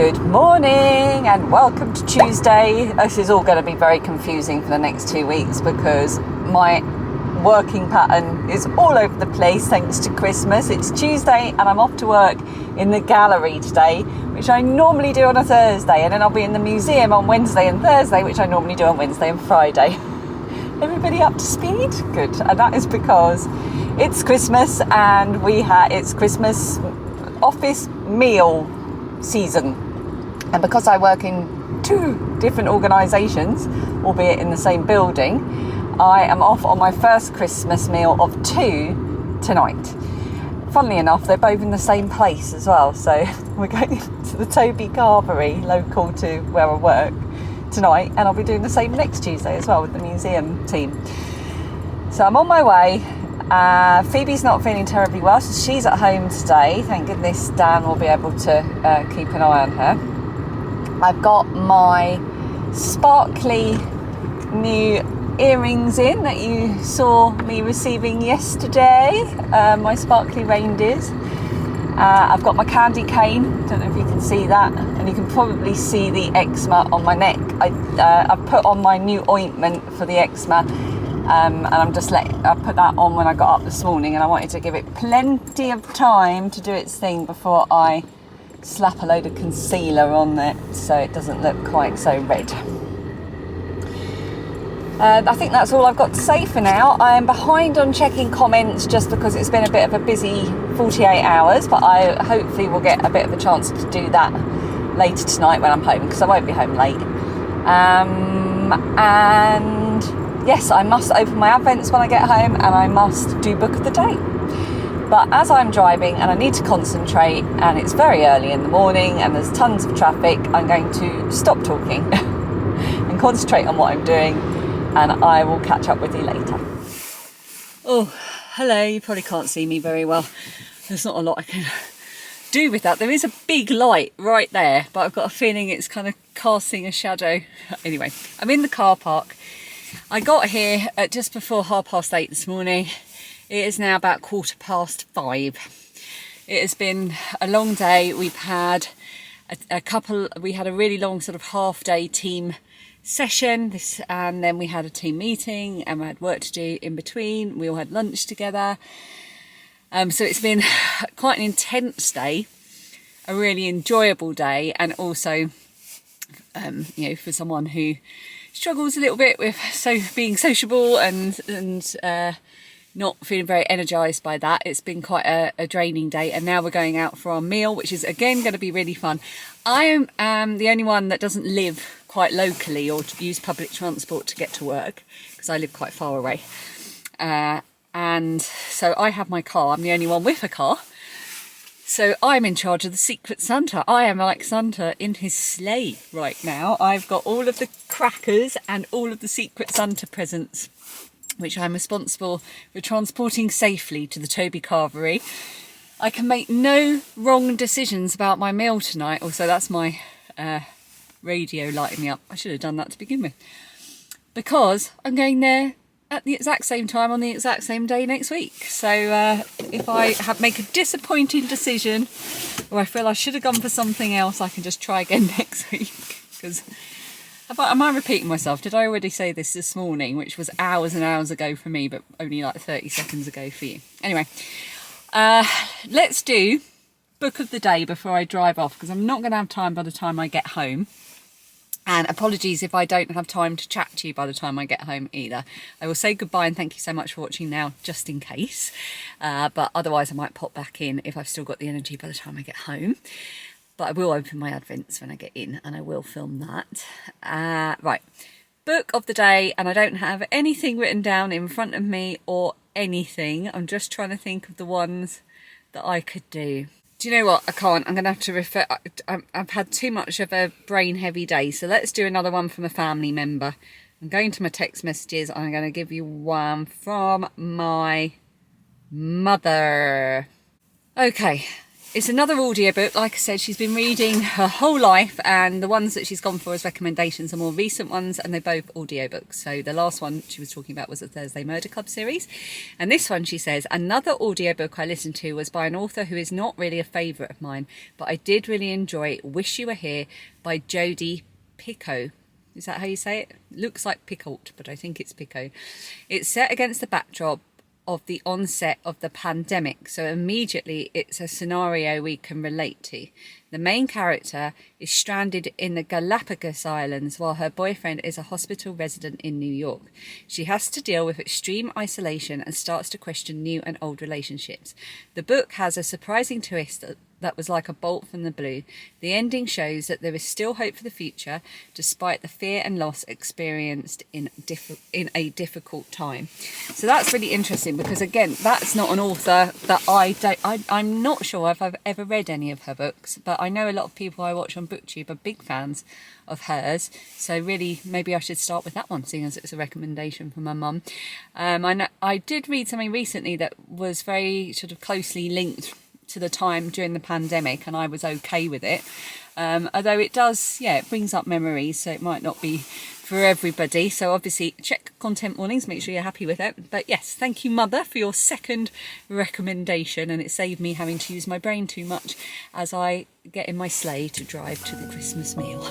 Good morning and welcome to Tuesday. This is all going to be very confusing for the next 2 weeks because my working pattern is all over the place thanks to Christmas. It's Tuesday and I'm off to work in the gallery today, which I normally do on a Thursday, and then I'll be in the museum on Wednesday and Thursday, which I normally do on Wednesday and Friday. Everybody up to speed? Good. And that is because it's Christmas and it's Christmas office meal season, and because I work in 2 different organisations, albeit in the same building, I am off on my first Christmas meal of 2 tonight. Funnily enough, they're both in the same place as well, so we're going to the Toby Carvery, local to where I work, tonight, and I'll be doing the same next Tuesday as well with the museum team. So I'm on my way. Phoebe's not feeling terribly well, so she's at home today. Thank goodness Dan will be able to keep an eye on her. I've got my sparkly new earrings in that you saw me receiving yesterday, my sparkly reindeers. I've got my candy cane, don't know if you can see that, and you can probably see the eczema on my neck. I've put on my new ointment for the eczema. And I put that on when I got up this morning, and I wanted to give it plenty of time to do its thing before I slap a load of concealer on it so it doesn't look quite so red. I think that's all I've got to say for now. I am behind on checking comments just because it's been a bit of a busy 48 hours, but I hopefully will get a bit of a chance to do that later tonight when I'm home, because I won't be home late. And yes, I must open my advents when I get home, and I must do book of the day. But as I'm driving and I need to concentrate, and it's very early in the morning and there's tons of traffic, I'm going to stop talking and concentrate on what I'm doing, and I will catch up with you later. Oh, hello. You probably can't see me very well. There's not a lot I can do with that. There is a big light right there, but I've got a feeling it's kind of casting a shadow. Anyway, I'm in the car park. I got here at just before 8:30 this morning. It is now about 5:15. It has been a long day. We've had we had a really long sort of half-day team session, and then we had a team meeting, and we had work to do in between. We all had lunch together. So it's been quite an intense day, a really enjoyable day, and also, for someone who struggles a little bit with being sociable and not feeling very energised by that, it's been quite a draining day. And now we're going out for our meal, which is again going to be really fun. I am the only one that doesn't live quite locally or to use public transport to get to work, because I live quite far away, and so I have my car. I'm the only one with a car. So I'm in charge of the Secret Santa. I am like Santa in his sleigh right now. I've got all of the crackers and all of the Secret Santa presents, which I'm responsible for transporting safely to the Toby Carvery. I can make no wrong decisions about my meal tonight. Also, that's my radio lighting me up. I should have done that to begin with, because I'm going there at the exact same time on the exact same day next week. So if I make a disappointing decision, or I feel I should have gone for something else, I can just try again next week. Because am I repeating myself? Did I already say this morning, which was hours and hours ago for me, but only like 30 seconds ago for you? Anyway, let's do book of the day before I drive off, because I'm not going to have time by the time I get home. And apologies if I don't have time to chat to you by the time I get home either. I will say goodbye and thank you so much for watching now, just in case. But otherwise I might pop back in if I've still got the energy by the time I get home. But I will open my advents when I get in, and I will film that. Right, book of the day, and I don't have anything written down in front of me or anything. I'm just trying to think of the ones that I could do. Do you know what? I can't. I'm going to have to refer. I've had too much of a brain heavy day. So let's do another one from a family member. I'm going to my text messages. I'm going to give you one from my mother. Okay. It's another audiobook. Like I said, she's been reading her whole life, and the ones that she's gone for as recommendations are more recent ones, and they're both audiobooks. So the last one she was talking about was the Thursday Murder Club series, and this one, she says, another audiobook I listened to was by an author who is not really a favourite of mine, but I did really enjoy Wish You Were Here by Jodi Picoult. Is that how you say it? Looks like Picoult, but I think it's Picoult. It's set against the backdrop of the onset of the pandemic, so immediately it's a scenario we can relate to. The main character is stranded in the Galapagos Islands while her boyfriend is a hospital resident in New York. She has to deal with extreme isolation and starts to question new and old relationships. The book has a surprising twist that was like a bolt from the blue. The ending shows that there is still hope for the future, despite the fear and loss experienced in a difficult time. So that's really interesting, because again, that's not an author that I'm not sure if I've ever read any of her books, but I know a lot of people I watch on BookTube are big fans of hers. So really, maybe I should start with that one, seeing as it's a recommendation from my mum. I did read something recently that was very sort of closely linked to the time during the pandemic, and I was okay with it, although it does, it brings up memories, so it might not be for everybody. So obviously check content warnings, make sure you're happy with it. But yes, thank you, Mother, for your second recommendation, and it saved me having to use my brain too much as I get in my sleigh to drive to the Christmas meal.